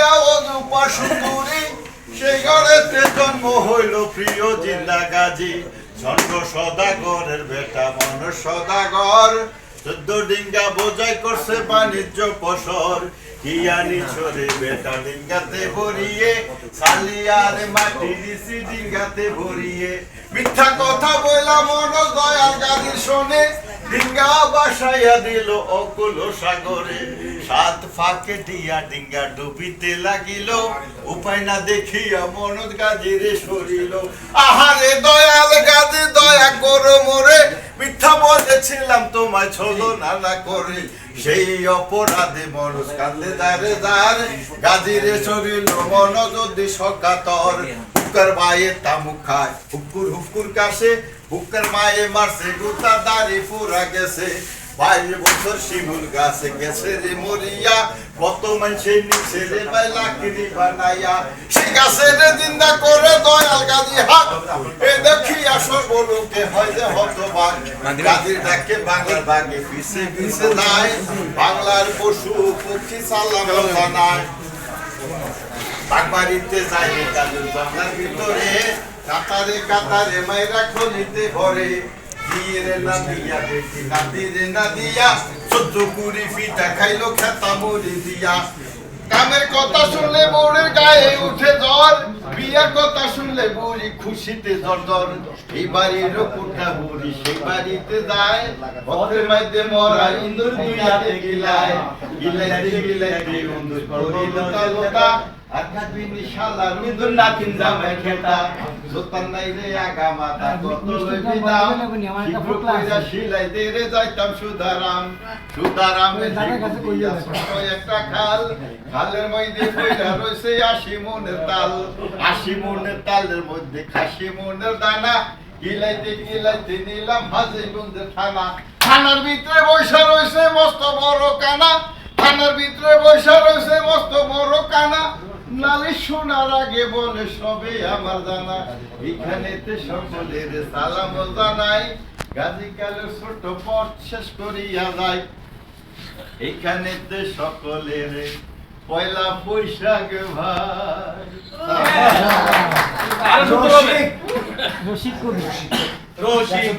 মায়া অজুপা সুন্দরী সেই ঘরেতে জন্ম হইল প্রিয় জিন্দা গাজী চন্দ্র সদাগরের বেটা মন সদাগর 14 ডিঙ্গা বোঝাই করছে বাণিজ্য পসর হিয়ানি ছড়ে বেটা ডিঙ্গাতে ভরিয়ে সালিয়ার মাটি দিছি ডিঙ্গাতে ভরিয়ে মিথ্যা কথা বইলা মন দয়াল গাজীর শোনে ডিঙ্গা বাসাইয়া দিল অকুল সাগরে 7 ফাঁকে দিয়া ডিঙ্গা ডুবিতে লাগিল উপায় না দেখিয়া মনদ গাজীর সরিল আহারে দয়াল গাজী দয়া করো মোরে মিথ্যা বলেছিলাম তোমায় ছলনা না করে সেই অপরাধে মনস কান্দে দারে দার গাজীরে সরিল মন যদি সকাতর হুক্কার মায়ে তামুক খায় হুকুর হুকুর কাশে হুক্কার মায়ে মারছে গুতা দাড়ি পুরা গেছে 22 বছর শিমুল গাছে গেছে রে মরিয়া কত মানুষে নিচে রে পাই লাকড়ি বানাইয়া সে গাছে রে জিন্দা করে দয়াল গাজী হাত এ দেখি আসর বলুকে হয় যে হতবাক গাজীর ডাকে বাংলার বাগে পিছে পিছে নাই বাংলার পশু পক্ষী সালাম জানায় বাগবাড়িতে যাই গাজীর বাংলার ভিতরে কাতারে কাতারে মাইরা খলিতে ভরে দিরে না দিয়া দেখি নাতিরে না দিয়া 14 কুড়ি ফিটা খাইলো খেতা মরি দিয়া কামের কথা শুনলে বউরের গায়ে উঠে জ্বর বিয়ার কথা শুনলে বুড়ি খুশিতে জর্জর এই বাড়ির কোঠা বুড়ি সেই বাড়িতে যায় পথের মধ্যে মরা ইন্দুর দুইয়াতে গিলায় গিলাইতে গিলাইতে ইন্দুর করিল তালতা আকাশ বিনি শালা ইন্দুর নাকিন জামাই খেতা জোতান নাই রে আগা মাথা কত লইবি দাম শিব্র কইরা শিলাই দে রে যাইতাম সুধারাম সুধারামের একটা খাল খালের মধ্যে কইরা রইছে 80 মনের তাল 80 মনের তালের মধ্যে খাসি মনের দানা গিলাইতে গিলাইতে নিলাম হাজীগঞ্জের থানা থানার ভিতরে বৈশা রইছে মস্ত বড় কানা থানার ভিতরে বৈশা রইছে মস্ত বড় কানা নালিশ শোনার আগে বলে সবে আমার জানা এখানেতে সকলের সালাম জানাই গাজী কালের ছোট পথ শেষ করিয়া যায় এখানেতে সকলের পয়লা বৈশাখ ভাই রসিক